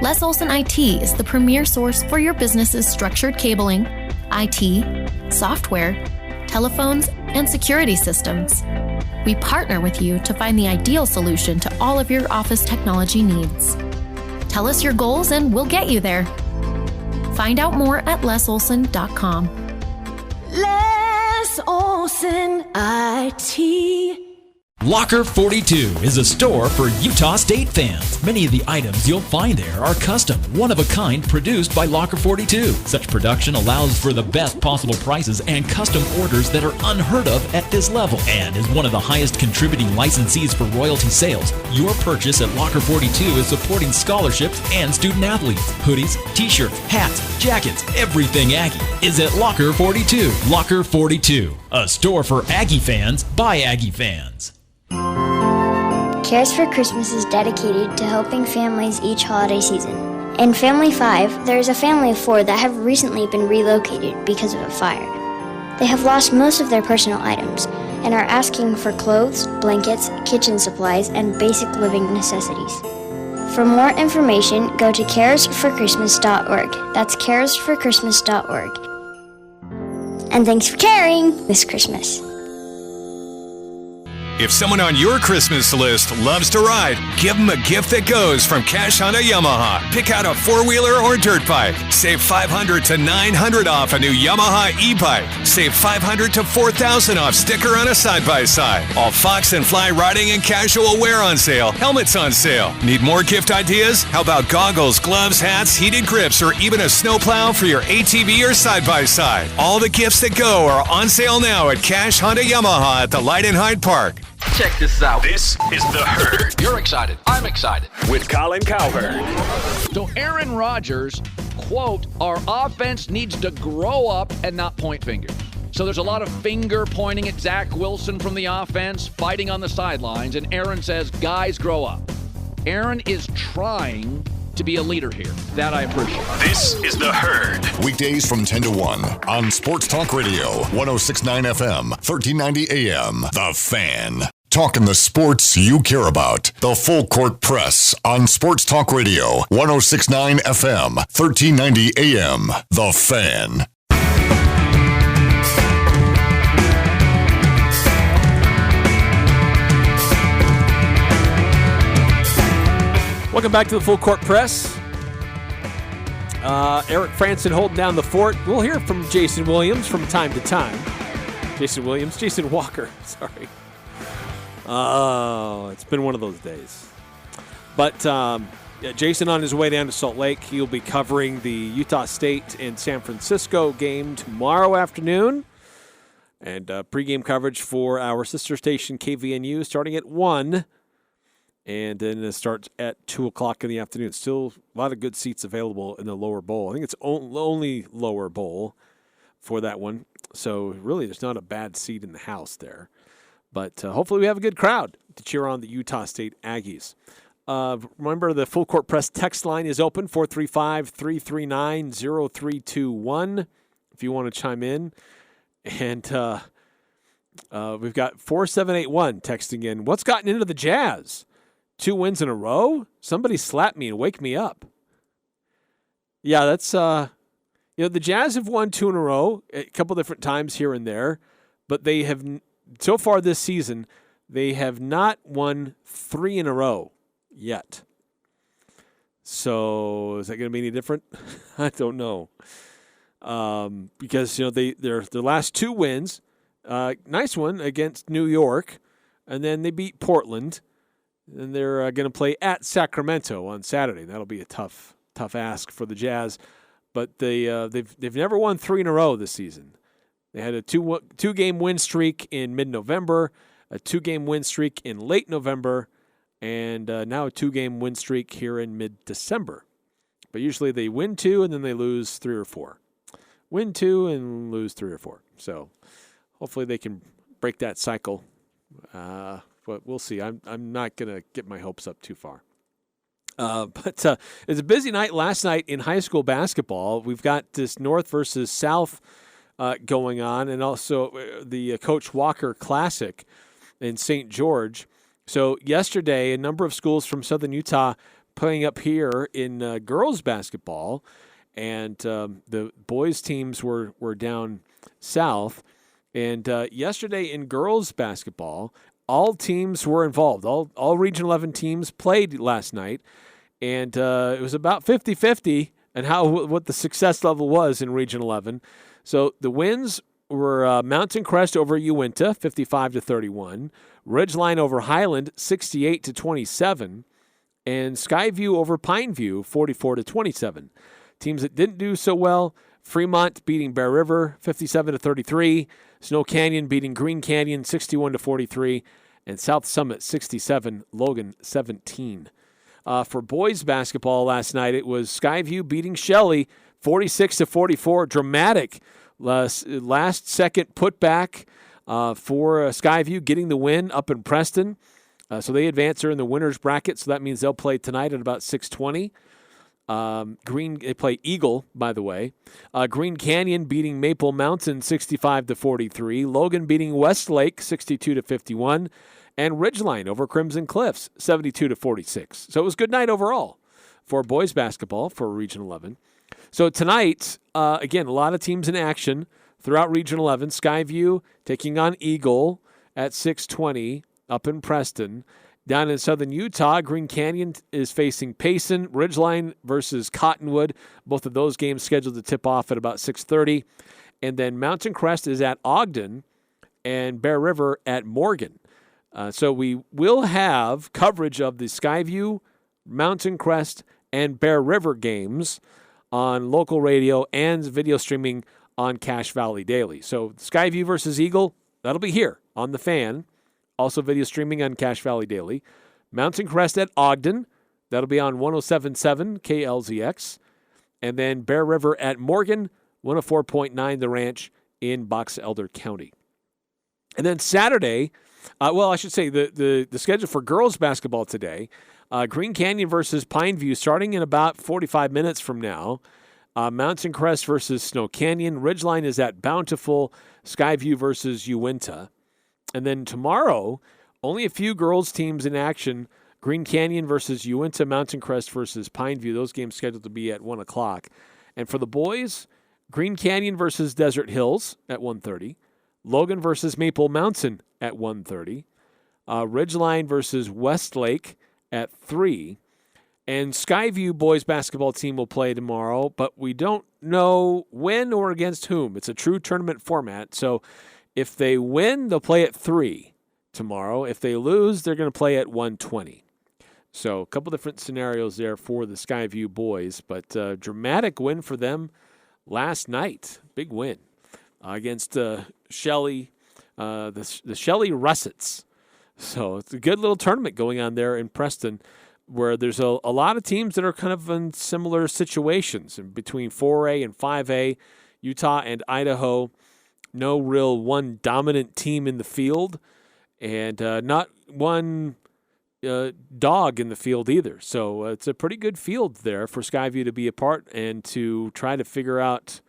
Les Olson IT is the premier source for your business's structured cabling, IT, software, telephones, and security systems. We partner with you to find the ideal solution to all of your office technology needs. Tell us your goals and we'll get you there. Find out more at lesolson.com. Les Olson IT. Locker 42 is a store for Utah State fans. Many of the items you'll find there are custom, one-of-a-kind, produced by Locker 42. Such production allows for the best possible prices and custom orders that are unheard of at this level, and is one of the highest contributing licensees for royalty sales. Your purchase at Locker 42 is supporting scholarships and student athletes. Hoodies, t-shirts, hats, jackets, everything Aggie is at Locker 42. Locker 42, a store for Aggie fans by Aggie fans. Cares for Christmas is dedicated to helping families each holiday season. In Family 5, there is a family of 4 that have recently been relocated because of a fire. They have lost most of their personal items and are asking for clothes, blankets, kitchen supplies, and basic living necessities. For more information, go to caresforchristmas.org. That's caresforchristmas.org. And thanks for caring this Christmas. If someone on your Christmas list loves to ride, give them a gift that goes from Cash Honda Yamaha. Pick out a four-wheeler or dirt bike. Save $500 to $900 off a new Yamaha e-bike. Save $500 to $4,000 off sticker on a side-by-side. All Fox and Fly riding and casual wear on sale. Helmets on sale. Need more gift ideas? How about goggles, gloves, hats, heated grips, or even a snowplow for your ATV or side-by-side? All the gifts that go are on sale now at Cash Honda Yamaha at the Light and Hyde Park. Check this out. This is The Herd. You're excited. I'm excited. With Colin Cowherd. So Aaron Rodgers, quote, our offense needs to grow up and not point fingers. So there's a lot of finger pointing at Zach Wilson from the offense, fighting on the sidelines, and Aaron says, guys, grow up. Aaron is trying to be a leader here. That I appreciate. This is The Herd. Weekdays from 10 to 1 on Sports Talk Radio, 106.9 FM, 1390 AM. The Fan. Talking the sports you care about. The Full Court Press on Sports Talk Radio, 106.9 FM, 1390 AM. The Fan. Welcome back to the Full Court Press. Eric Frandsen holding down the fort. We'll hear from Jason Williams from time to time. Jason Walker, sorry. Oh, it's been one of those days. But Jason on his way down to Salt Lake. He'll be covering the Utah State and San Francisco game tomorrow afternoon. And pregame coverage for our sister station KVNU starting at 1. And then it starts at 2 o'clock in the afternoon. Still a lot of good seats available in the lower bowl. I think it's only lower bowl for that one. So really there's not a bad seat in the house there. But hopefully we have a good crowd to cheer on the Utah State Aggies. Remember, the Full Court Press text line is open, 435-339-0321, if you want to chime in. And we've got 4781 texting in, what's gotten into the Jazz? 2 wins in a row? Somebody slap me and wake me up. Yeah, that's, the Jazz have won 2 in a row, a couple different times here and there, but they have, so far this season, they have not won 3 in a row yet. So is that going to be any different? I don't know. Because, their last 2 wins, nice one against New York, and then they beat Portland. And they're going to play at Sacramento on Saturday. That'll be a tough ask for the Jazz. But they've never won 3 in a row this season. They had a 2-game win streak in mid-November, a 2-game win streak in late November, and now a 2-game win streak here in mid-December. But usually they win 2 and then they lose 3 or 4. Win 2 and lose 3 or 4. So hopefully they can break that cycle. But we'll see. I'm not going to get my hopes up too far. But it's a busy night last night in high school basketball. We've got this North versus South going on, and also the Coach Walker Classic in St. George. So yesterday, a number of schools from Southern Utah playing up here in girls basketball, and the boys teams were down south. And yesterday in girls basketball, all teams were involved. All Region 11 teams played last night, and it was about 50-50 and what the success level was in Region 11. So the wins were Mountain Crest over Uinta, 55-31. Ridgeline over Highland, 68-27. And Skyview over Pineview, 44-27. Teams that didn't do so well, Fremont beating Bear River, 57-33. Snow Canyon beating Green Canyon, 61-43. And South Summit, 67. Logan, 17. For boys basketball last night, it was Skyview beating Shelley, 46-44. Dramatic last-second putback for Skyview, getting the win up in Preston. So they advance her in the winner's bracket, so that means they'll play tonight at about 6:20. They play Eagle, by the way. Green Canyon beating Maple Mountain 65-43. Logan beating Westlake 62-51. And Ridgeline over Crimson Cliffs 72-46. So it was a good night overall for boys basketball for Region 11. So tonight, again, a lot of teams in action throughout Region 11. Skyview taking on Eagle at 6:20 up in Preston. Down in southern Utah, Green Canyon is facing Payson. Ridgeline versus Cottonwood. Both of those games scheduled to tip off at about 6:30. And then Mountain Crest is at Ogden and Bear River at Morgan. So we will have coverage of the Skyview, Mountain Crest, and Bear River games on local radio and video streaming on Cache Valley Daily. So Skyview versus Eagle, that'll be here on The Fan. Also video streaming on Cache Valley Daily. Mountain Crest at Ogden, that'll be on 107.7 KLZX. And then Bear River at Morgan, 104.9 The Ranch in Box Elder County. And then Saturday, I should say the schedule for girls basketball today, Green Canyon versus Pineview starting in about 45 minutes from now. Mountain Crest versus Snow Canyon. Ridgeline is at Bountiful. Skyview versus Uinta. And then tomorrow, only a few girls teams in action. Green Canyon versus Uinta, Mountain Crest versus Pineview. Those games scheduled to be at 1 o'clock. And for the boys, Green Canyon versus Desert Hills at 1:30. Logan versus Maple Mountain at 1:30. Ridgeline versus Westlake at 3. And Skyview boys basketball team will play tomorrow, but we don't know when or against whom. It's a true tournament format, so if they win, they'll play at 3 tomorrow. If they lose, they're going to play at 1:20. So a couple different scenarios there for the Skyview boys, but dramatic win for them last night. Big win against Shelley, the Shelley Russets. So it's a good little tournament going on there in Preston, where there's a lot of teams that are kind of in similar situations in between 4A and 5A, Utah and Idaho. No real one dominant team in the field, and not one dog in the field either. So it's a pretty good field there for Skyview to be a part and to try to figure out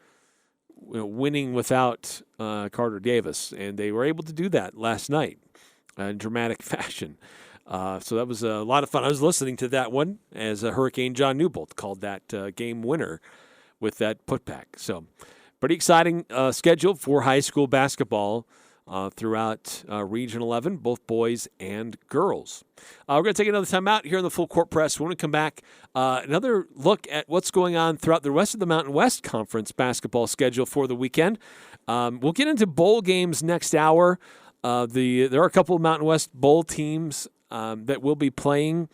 winning without Carter Davis. And they were able to do that last night in dramatic fashion. So that was a lot of fun. I was listening to that one as Hurricane John Newbold called that game winner with that putback. So pretty exciting schedule for high school basketball throughout Region 11, both boys and girls. We're going to take another time out here in the Full Court Press. When we come back, another look at what's going on throughout the rest of the Mountain West Conference basketball schedule for the weekend. We'll get into bowl games next hour. There are a couple of Mountain West bowl teams that will be playing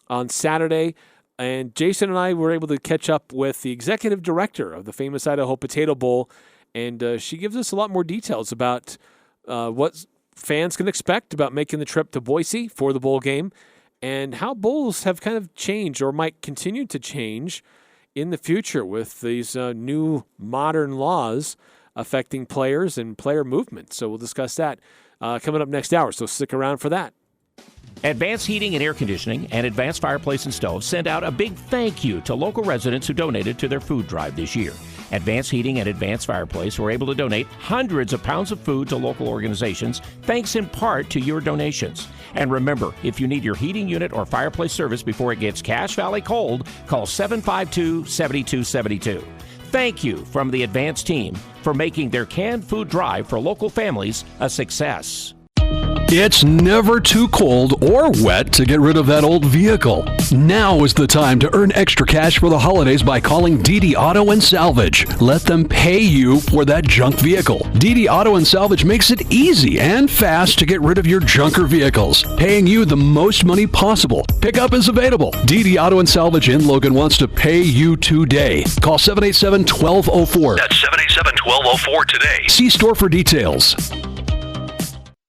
on Saturday. And Jason and I were able to catch up with the executive director of the famous Idaho Potato Bowl, and she gives us a lot more details about what fans can expect about making the trip to Boise for the bowl game and how bowls have kind of changed or might continue to change in the future with these new modern laws affecting players and player movement. So we'll discuss that coming up next hour, so stick around for that. Advanced Heating and Air Conditioning and Advanced Fireplace and Stove send out a big thank you to local residents who donated to their food drive this year. Advanced Heating and Advanced Fireplace were able to donate hundreds of pounds of food to local organizations, thanks in part to your donations. And remember, if you need your heating unit or fireplace service before it gets Cache Valley cold, call 752-7272. Thank you from the Advanced team for making their canned food drive for local families a success. It's never too cold or wet to get rid of that old vehicle. Now is the time to earn extra cash for the holidays by calling DD Auto and Salvage. Let them pay you for that junk vehicle. DD Auto and Salvage makes it easy and fast to get rid of your junker vehicles, paying you the most money possible. Pickup is available. DD Auto and Salvage in Logan wants to pay you today. Call 787-1204. That's 787-1204 today. See store for details.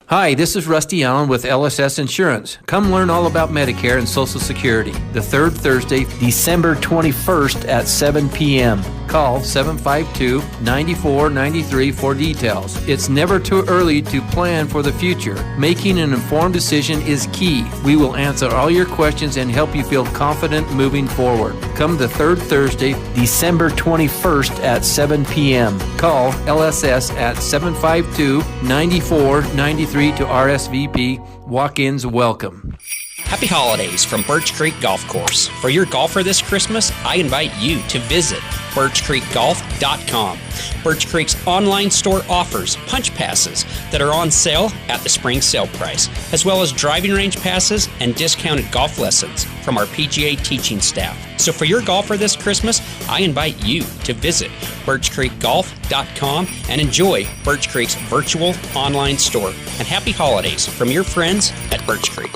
Hi, this is Rusty Allen with LSS Insurance. Come learn all about Medicare and Social Security the third Thursday, December 21st at 7 p.m. Call 752-9493 for details. It's never too early to plan for the future. Making an informed decision is key. We will answer all your questions and help you feel confident moving forward. Come the third Thursday, December 21st at 7 p.m. Call LSS at 752-9493 to RSVP. Walk-ins welcome. Happy holidays from Birch Creek Golf Course. For your golfer this Christmas, I invite you to visit birchcreekgolf.com. Birch Creek's online store offers punch passes that are on sale at the spring sale price, as well as driving range passes and discounted golf lessons from our PGA teaching staff. So for your golfer this Christmas, I invite you to visit birchcreekgolf.com and enjoy Birch Creek's virtual online store. And happy holidays from your friends at Birch Creek.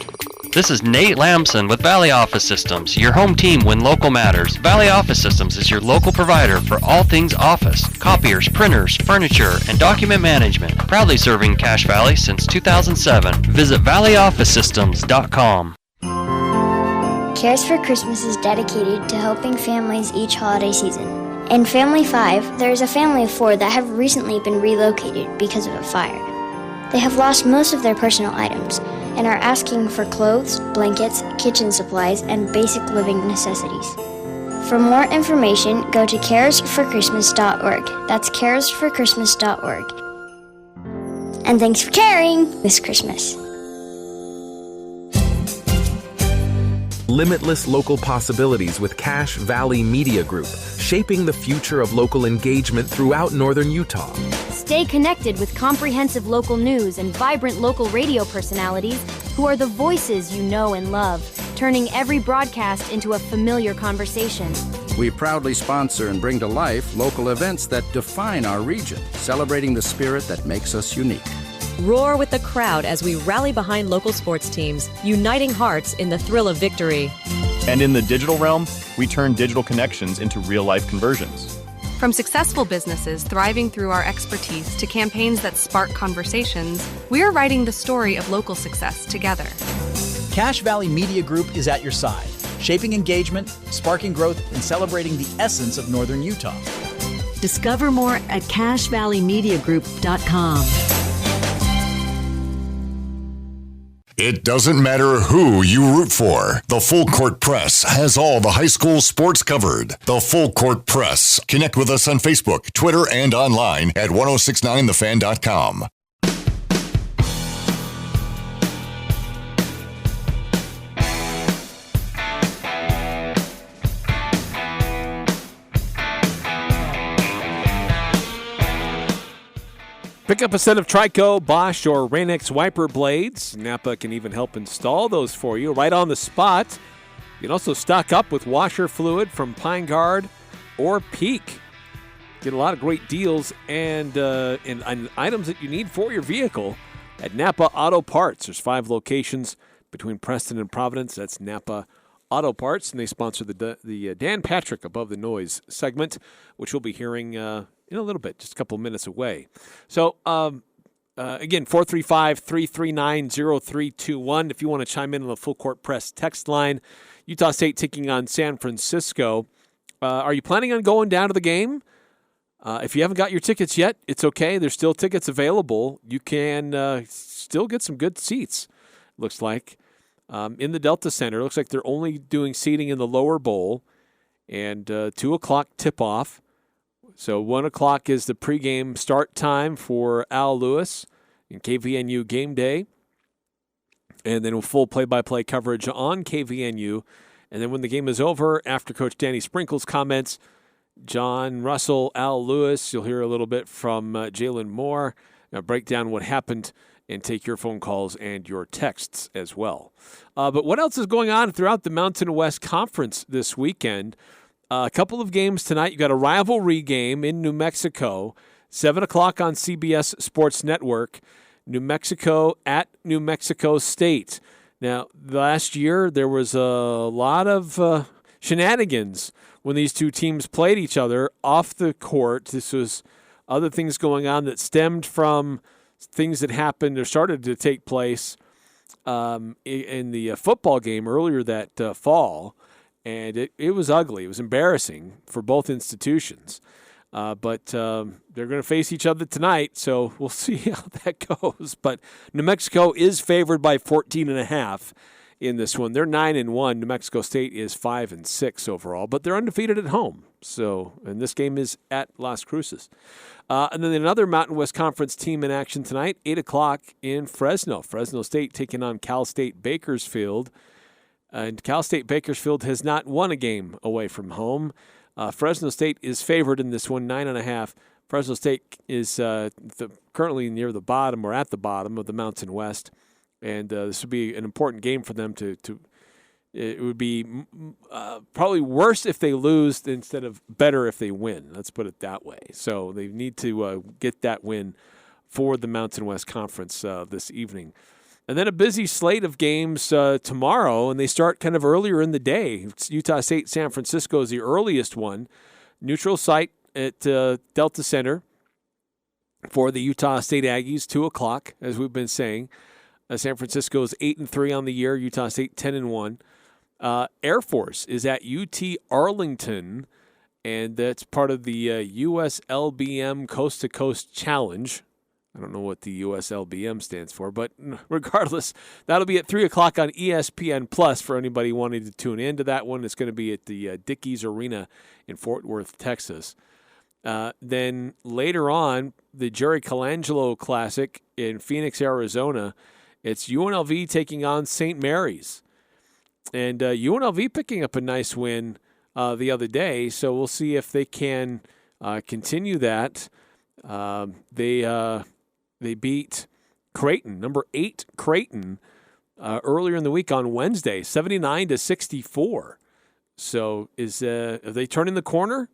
This is Nate Lamson with Valley Office Systems, your home team when local matters. Valley Office Systems is your local provider for all things office, copiers, printers, furniture, and document management. Proudly serving Cache Valley since 2007. Visit valleyofficesystems.com. Cares for Christmas is dedicated to helping families each holiday season. In Family 5, there is a family of 4 that have recently been relocated because of a fire. They have lost most of their personal items and are asking for clothes, blankets, kitchen supplies, and basic living necessities. For more information, go to caresforchristmas.org. That's caresforchristmas.org. And thanks for caring this Christmas. Limitless local possibilities with Cache Valley Media Group, shaping the future of local engagement throughout northern Utah. Stay connected with comprehensive local news and vibrant local radio personalities who are the voices you know and love, turning every broadcast into a familiar conversation. We proudly sponsor and bring to life local events that define our region, celebrating the spirit that makes us unique. Roar with the crowd as we rally behind local sports teams, uniting hearts in the thrill of victory. And in the digital realm, we turn digital connections into real-life conversions. From successful businesses thriving through our expertise to campaigns that spark conversations, we are writing the story of local success together. Cache Valley Media Group is at your side, shaping engagement, sparking growth, and celebrating the essence of northern Utah. Discover more at CacheValleyMediaGroup.com. It doesn't matter who you root for. The Full Court Press has all the high school sports covered. The Full Court Press. Connect with us on Facebook, Twitter, and online at 1069thefan.com. Pick up a set of Trico, Bosch, or Rain-X wiper blades. Napa can even help install those for you right on the spot. You can also stock up with washer fluid from Pine Guard or Peak. Get a lot of great deals and items that you need for your vehicle at Napa Auto Parts. There's 5 locations between Preston and Providence. That's Napa Auto Parts, and they sponsor the Dan Patrick Above the Noise segment, which we'll be hearing in a little bit, just a couple of minutes away. So, again, 435-339-0321. If you want to chime in on the Full Court Press text line, Utah State taking on San Francisco. Are you planning on going down to the game? If you haven't got your tickets yet, it's okay. There's still tickets available. You can still get some good seats, looks like. In the Delta Center, it looks like they're only doing seating in the lower bowl. And 2 o'clock tip-off. So 1 o'clock is the pregame start time for Al Lewis in KVNU Game Day. And then full play-by-play coverage on KVNU. And then when the game is over, after Coach Danny Sprinkle's comments, John Russell, Al Lewis, you'll hear a little bit from Jalen Moore, break down what happened and take your phone calls and your texts as well. But what else is going on throughout the Mountain West Conference this weekend? A couple of games tonight. You got a rivalry game in New Mexico, 7 o'clock on CBS Sports Network. New Mexico at New Mexico State. Now, last year there was a lot of shenanigans when these two teams played each other off the court. This was other things going on that stemmed from things that happened or started to take place in the football game earlier that fall. And it was ugly. It was embarrassing for both institutions. But they're going to face each other tonight, so we'll see how that goes. But New Mexico is favored by 14.5 in this one. They're 9-1. New Mexico State is 5-6 overall, but they're undefeated at home. So, and this game is at Las Cruces. And then another Mountain West Conference team in action tonight, 8 o'clock in Fresno. Fresno State taking on Cal State Bakersfield. And Cal State Bakersfield has not won a game away from home. Fresno State is favored in this one, 9.5. Fresno State is currently near the bottom or at the bottom of the Mountain West. And this would be an important game for them to it would be probably worse if they lose instead of better if they win. Let's put it that way. So they need to get that win for the Mountain West Conference this evening. And then a busy slate of games tomorrow, and they start kind of earlier in the day. Utah State San Francisco is the earliest one. Neutral site at Delta Center for the Utah State Aggies, 2 o'clock, as we've been saying. San Francisco is 8-3 on the year. Utah State 10-1. Air Force is at UT Arlington, and that's part of the USLBM Coast to Coast Challenge. I don't know what the USLBM stands for, but regardless, that'll be at 3 o'clock on ESPN Plus for anybody wanting to tune into that one. It's going to be at the Dickies Arena in Fort Worth, Texas. Then later on, the Jerry Colangelo Classic in Phoenix, Arizona. It's UNLV taking on St. Mary's. And UNLV picking up a nice win the other day, so we'll see if they can continue that. They beat Creighton, number 8 Creighton, earlier in the week on Wednesday, 79-64. So are they turning the corner?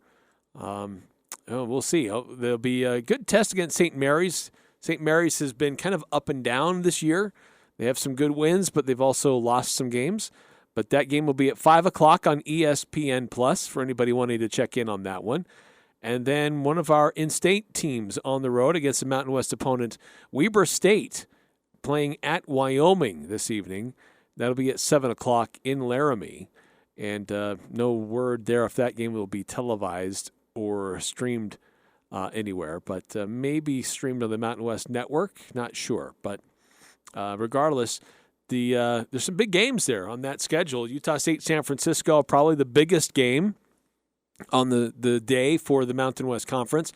We'll see. There'll be a good test against St. Mary's. St. Mary's has been kind of up and down this year. They have some good wins, but they've also lost some games. But that game will be at 5 o'clock on ESPN Plus for anybody wanting to check in on that one. And then one of our in-state teams on the road against a Mountain West opponent, Weber State, playing at Wyoming this evening. That'll be at 7 o'clock in Laramie. And no word there if that game will be televised or streamed anywhere, but maybe streamed on the Mountain West Network. Not sure. But regardless, there's some big games there on that schedule. Utah State, San Francisco, probably the biggest game on the day for the Mountain West Conference.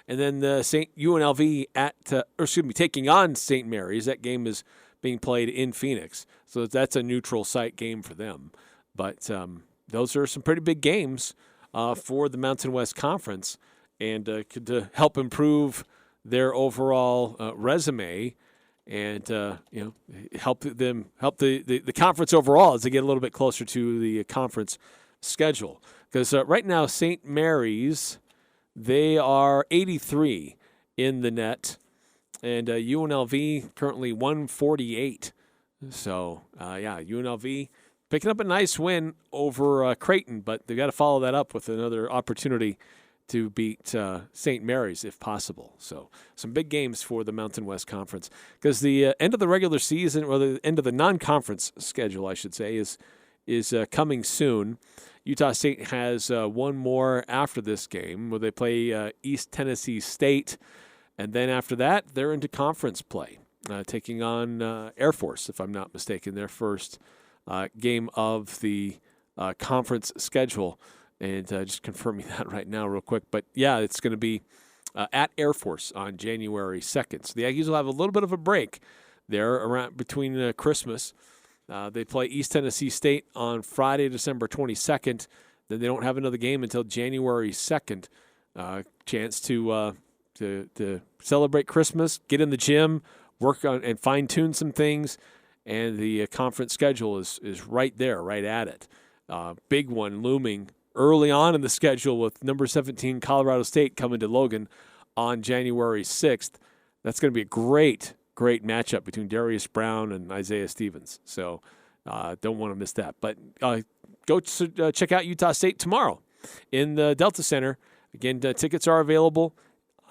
And then the UNLV taking on St. Mary's. That game is being played in Phoenix. So that's a neutral site game for them. But those are some pretty big games for the Mountain West Conference and to help improve their overall resume and help the conference overall as they get a little bit closer to the conference schedule. Because right now, St. Mary's, they are 83 in the net, and UNLV currently 148. So, UNLV picking up a nice win over Creighton, but they've got to follow that up with another opportunity to beat St. Mary's if possible. So some big games for the Mountain West Conference because the end of the regular season, or the end of the non-conference schedule, I should say, is coming soon. Utah State has one more after this game where they play East Tennessee State, and then after that they're into conference play, taking on Air Force, if I'm not mistaken, their first game of the conference schedule. And just confirming that right now real quick. But, yeah, it's going to be at Air Force on January 2nd. So the Aggies will have a little bit of a break there around between Christmas. They play East Tennessee State on Friday, December 22nd. Then they don't have another game until January 2nd. Chance to celebrate Christmas, get in the gym, work on and fine-tune some things, and the conference schedule is right there, right at it. Big one looming early on in the schedule with number 17 Colorado State coming to Logan on January 6th. That's going to be a great matchup between Darius Brown and Isaiah Stevens. So don't want to miss that. But go check out Utah State tomorrow in the Delta Center. Again, tickets are available.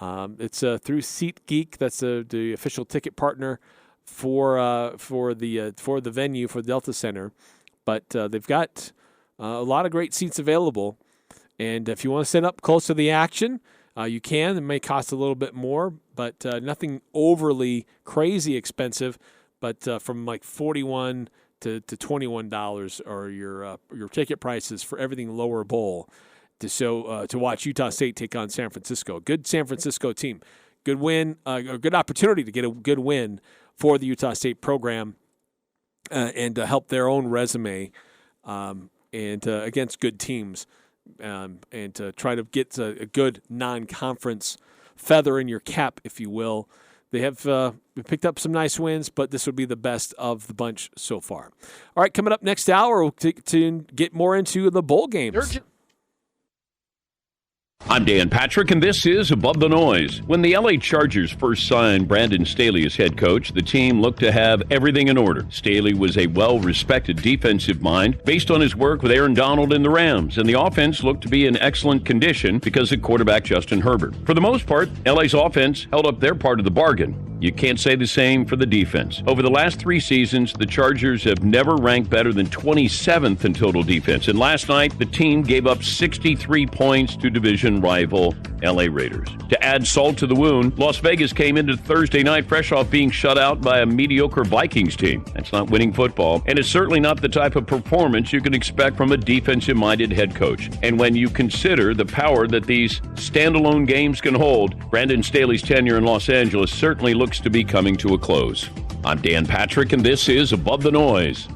It's through SeatGeek. That's the official ticket partner for the venue for the Delta Center. But they've got a lot of great seats available. And if you want to sit up close to the action, you can. It may cost a little bit more, but nothing overly crazy expensive. But from like $41 to $21 are your ticket prices for everything lower bowl to watch Utah State take on San Francisco. Good San Francisco team. Good win, a good opportunity to get a good win for the Utah State program and to help their own resume and against good teams. And to try to get a good non-conference feather in your cap, if you will. They have picked up some nice wins, but this would be the best of the bunch so far. All right, coming up next hour, we'll to get more into the bowl games. I'm Dan Patrick, and this is Above the Noise. When the LA Chargers first signed Brandon Staley as head coach, the team looked to have everything in order. Staley was a well-respected defensive mind based on his work with Aaron Donald and the Rams, and the offense looked to be in excellent condition because of quarterback Justin Herbert. For the most part, LA's offense held up their part of the bargain. You can't say the same for the defense. Over the last 3 seasons, the Chargers have never ranked better than 27th in total defense, and last night, the team gave up 63 points to division rival LA Raiders. To add salt to the wound, Las Vegas came into Thursday night fresh off being shut out by a mediocre Vikings team. That's not winning football, and it's certainly not the type of performance you can expect from a defensive-minded head coach. And when you consider the power that these standalone games can hold, Brandon Staley's tenure in Los Angeles certainly looks to be coming to a close. I'm Dan Patrick, and this is Above the Noise.